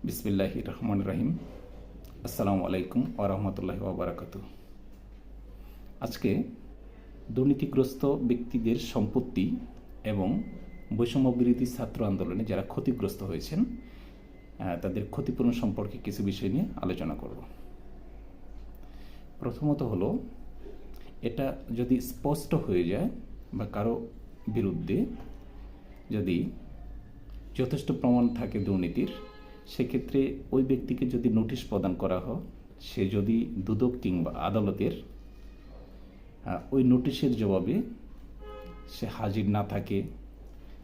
বিসমিল্লাহির রহমানির রহিম। আসসালামু আলাইকুম ওয়া রাহমাতুল্লাহি ওয়া বারাকাতুহু। আজকে দুর্নীতিগ্রস্ত ব্যক্তিদের সম্পত্তি এবং বৈষম্য বিরোধী ছাত্র আন্দোলনে যারা ক্ষতিগ্রস্ত হয়েছেন তাদের ক্ষতিপূরণ সম্পর্কে কিছু বিষয় নিয়ে আলোচনা করব। প্রথমত হলো, এটা যদি স্পষ্ট হয়ে যায় বা কারো বিরুদ্ধে যদি যথেষ্ট প্রমাণ থাকে দুর্নীতির, সেক্ষেত্রে ওই ব্যক্তিকে যদি নোটিশ প্রদান করা হয়, সে যদি দুদক কিংবা আদালতের ওই নোটিশের জবাবে সে হাজির না থাকে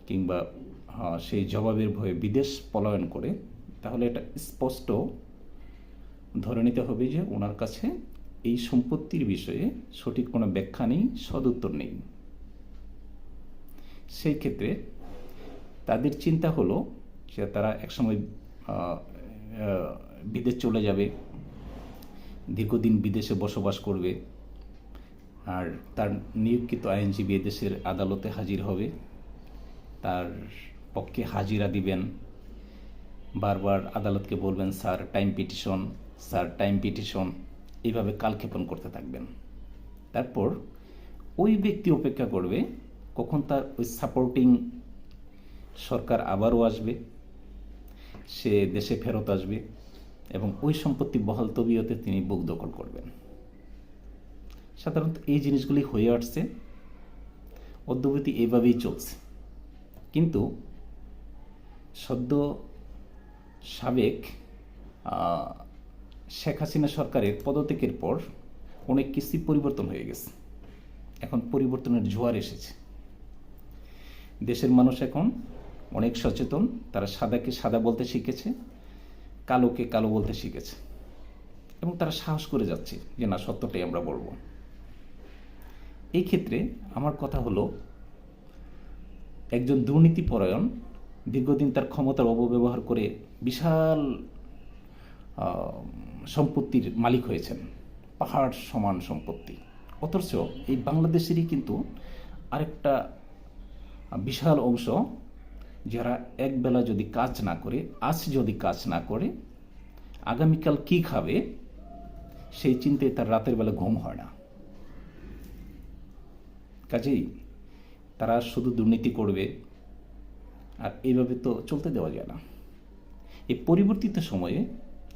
কিংবা সেই জবাবের ভয়ে বিদেশ পলায়ন করে, তাহলে এটা স্পষ্ট ধরে নিতে হবে যে ওনার কাছে এই সম্পত্তির বিষয়ে সঠিক কোনো ব্যাখ্যা নেই, সদুত্তর নেই। সেই ক্ষেত্রে তাদের চিন্তা হলো যে তারা একসময় বিদেশ চলে যাবে, দীর্ঘদিন বিদেশে বসবাস করবে, আর তার নিয়োগকৃত আইনজীবী দেশের আদালতে হাজির হবে, তার পক্ষে হাজিরা দিবেন, বারবার আদালতকে বলবেন sir time petition, sir time petition, এইভাবে কালক্ষেপণ করতে থাকবেন। তারপর ওই ব্যক্তি অপেক্ষা করবে কখন তার ওই সাপোর্টিং সরকার আবারও আসবে, সে দেশে ফেরত আসবে এবং ওই সম্পত্তি বহাল তবিয়তে তিনি বুক দখল করবেন। সাধারণত এই জিনিসগুলি হয়ে আসছে, অদ্যাবধি এইভাবেই চলছে। কিন্তু সদ্য সাবেক শেখ হাসিনা সরকারের পদত্যাগের পর অনেক কিছুই পরিবর্তন হয়ে গেছে। এখন পরিবর্তনের জোয়ার এসেছে। দেশের মানুষ এখন অনেক সচেতন, তারা সাদাকে সাদা বলতে শিখেছে, কালোকে কালো বলতে শিখেছে এবং তারা সাহস করে যাচ্ছে যে না, সত্যটাই আমরা বলবো। এই ক্ষেত্রে আমার কথা হলো, একজন দুর্নীতিপরায়ণ দীর্ঘদিন তার ক্ষমতার অপব্যবহার করে বিশাল সম্পত্তির মালিক হয়েছেন, পাহাড় সমান সম্পত্তি। অথচ এই বাংলাদেশেরই কিন্তু আরেকটা বিশাল অংশ যারা একবেলা যদি কাজ না করে, আজ যদি কাজ না করে, আগামীকাল কি খাবে সেই চিন্তায় তার রাতের বেলা ঘুম হয় না। কাজেই তারা শুধু দুর্নীতি করবে, আর এইভাবে তো চলতে দেওয়া যায় না। এই পরিবর্তিত সময়ে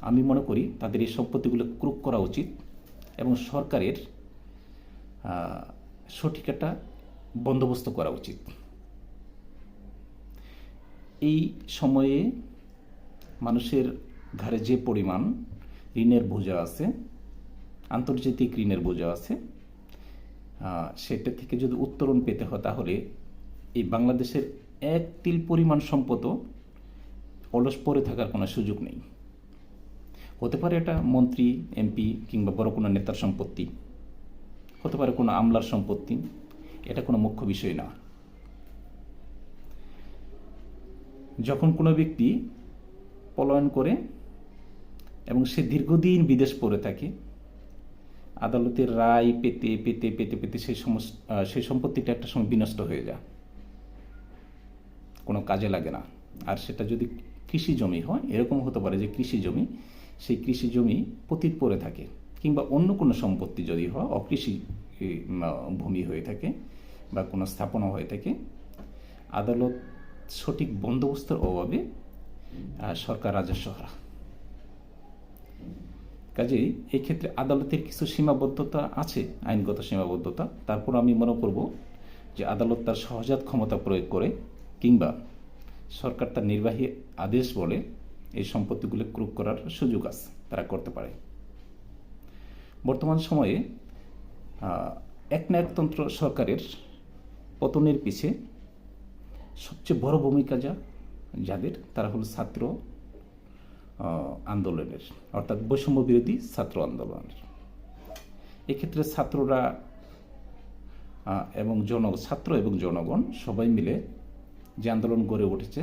আমি মনে করি তাদের এই সম্পত্তিগুলো ক্রোক করা উচিত এবং সরকারের সঠিক একটা বন্দোবস্ত করা উচিত। এই সময়ে মানুষের ঘাড়ে যে পরিমাণ ঋণের বোঝা আছে, আন্তর্জাতিক ঋণের বোঝা আছে, সেটা থেকে যদি উত্তরণ পেতে হয়, তাহলে এই বাংলাদেশের এক তিল পরিমাণ সম্পদও অলস পড়ে থাকার কোনো সুযোগ নেই। হতে পারে এটা মন্ত্রী, এমপি কিংবা বড় কোনো নেতার সম্পত্তি, হতে পারে কোনো আমলার সম্পত্তি, এটা কোনো মুখ্য বিষয় না। যখন কোনো ব্যক্তি পলায়ন করে এবং সে দীর্ঘদিন বিদেশ পড়ে থাকে, আদালতের রায় পেতে পেতে পেতে পেতে সেই সম্পত্তিটা একটা সময় বিনষ্ট হয়ে যায়, কোনো কাজে লাগে না। আর সেটা যদি কৃষি জমি হয়, এরকম হতে পারে যে কৃষি জমি, সেই কৃষি জমি পতিত পড়ে থাকে, কিংবা অন্য কোনো সম্পত্তি যদি হয়, অকৃষি ভূমি হয়ে থাকে বা কোনো স্থাপনা হয়ে থাকে, আদালত সঠিক বন্দোবস্তের অভাবে সরকার রাজস্ব হারা। কাজেই এই ক্ষেত্রে আদালতের কিছু সীমাবদ্ধতা আছে, আইনগত সীমাবদ্ধতা। তারপর আমি মনে করব যে আদালত তার সহজাত ক্ষমতা প্রয়োগ করে কিংবা সরকার তার নির্বাহী আদেশ বলে এই সম্পত্তিগুলো ক্রোক করার সুযোগ আছে, তারা করতে পারে। বর্তমান সময়ে একনায়কতন্ত্র সরকারের পতনের পিছে সবচেয়ে বড় ভূমিকা যাদের, তারা হলো ছাত্র আন্দোলনের, অর্থাৎ বৈষম্য বিরোধী ছাত্র আন্দোলনের। এক্ষেত্রে ছাত্ররা এবং ছাত্র এবং জনগণ সবাই মিলে যে আন্দোলন গড়ে উঠেছে,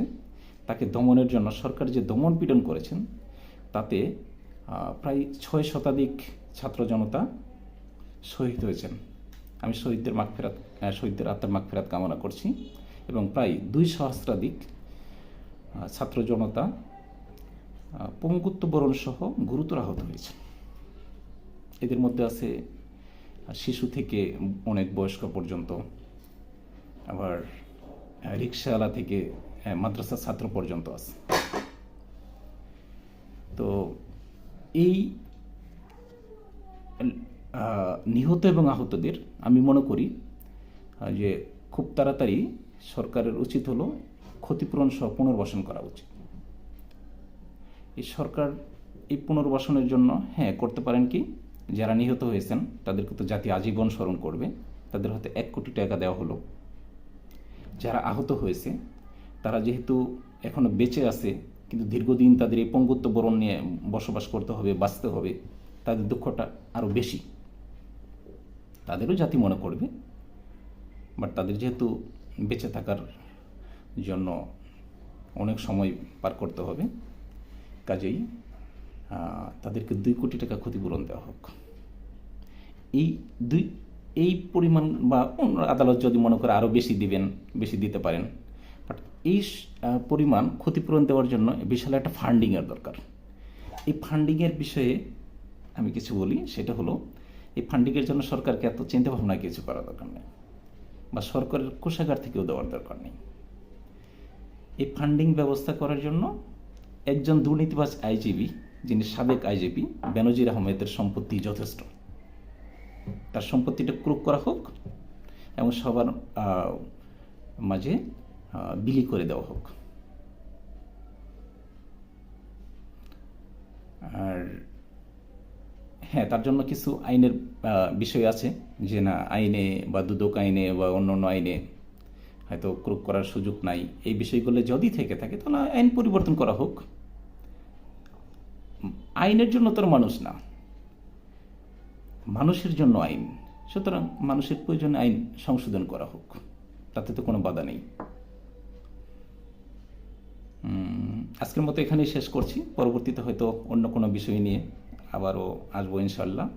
তাকে দমনের জন্য সরকার যে দমন পীড়ন করেছেন, তাতে প্রায় 6 শতাধিক ছাত্র জনতা শহীদ হয়েছেন। আমি শহীদদের আত্মার মাগফিরাত কামনা করছি। এবং প্রায় 2 সহস্রাধিক ছাত্র জনতা পঙ্গুত্ব বরণ সহ গুরুতর আহত হয়েছে। এদের মধ্যে আছে শিশু থেকে অনেক বয়স্ক পর্যন্ত, আবার রিক্সাওয়ালা থেকে মাদ্রাসার ছাত্র পর্যন্ত আছে। তো এই নিহত এবং আহতদের আমি মনে করি যে খুব তাড়াতাড়ি সরকারের উচিত হলো ক্ষতিপূরণ সহ পুনর্বাসন করা উচিত। এই সরকার এই পুনর্বাসনের জন্য করতে পারেন কি, যারা নিহত হয়েছেন তাদেরকে তো জাতি আজীবন স্মরণ করবে, তাদের হাতে 1 কোটি টাকা দেওয়া হলো। যারা আহত হয়েছে তারা যেহেতু এখনো বেঁচে আছে, কিন্তু দীর্ঘদিন তাদের এই পঙ্গুত্ব বরণ নিয়ে বসবাস করতে হবে, বাঁচতে হবে, তাদের দুঃখটা আরও বেশি, তাদেরও জাতি মনে করবে। বাট তাদের যেহেতু বেঁচে থাকার জন্য অনেক সময় পার করতে হবে, কাজেই তাদেরকে 2 কোটি টাকা ক্ষতিপূরণ দেওয়া হোক। এই পরিমাণ, বা অন্য আদালত যদি মনে করে আরও বেশি দিবেন, বেশি দিতে পারেন, বাট এই পরিমাণ ক্ষতিপূরণ দেওয়ার জন্য বিশাল একটা ফান্ডিংয়ের দরকার। এই ফান্ডিংয়ের বিষয়ে আমি কিছু বলি, সেটা হলো এই ফান্ডিংয়ের জন্য সরকারকে এত চিন্তাভাবনা কিছু করা দরকার নেই, বা সরকারের কোষাগার থেকেও দেওয়ার দরকার নেই। এই ফান্ডিং ব্যবস্থা করার জন্য একজন দুর্নীতিবাজ আইজিপি, যিনি সাবেক আইজিপি বেনজির আহমেদের সম্পত্তি যথেষ্ট, তার সম্পত্তিটা ক্রোক করা হোক এবং সবার মাঝে বিলি করে দেওয়া হোক। আর তার জন্য কিছু আইনের বিষয় আছে, যে না আইনে বা দুদক আইনে বা অন্য আইনে হয়তো ক্রোক করার সুযোগ নাই, এই বিষয়গুলো যদি থেকে থাকে তাহলে আইন পরিবর্তন করা হোক। আইনের জন্য তো মানুষ না, মানুষের জন্য আইন, সুতরাং মানুষের প্রয়োজনে আইন সংশোধন করা হোক, তাতে তো কোনো বাধা নেই। আজকের মতো এখানেই শেষ করছি, পরবর্তীতে হয়তো অন্য কোনো বিষয় নিয়ে আবারও আসবো ইনশাল্লাহ।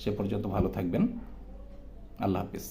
সে পর্যন্ত ভালো থাকবেন, আল্লাহ হাফিজ।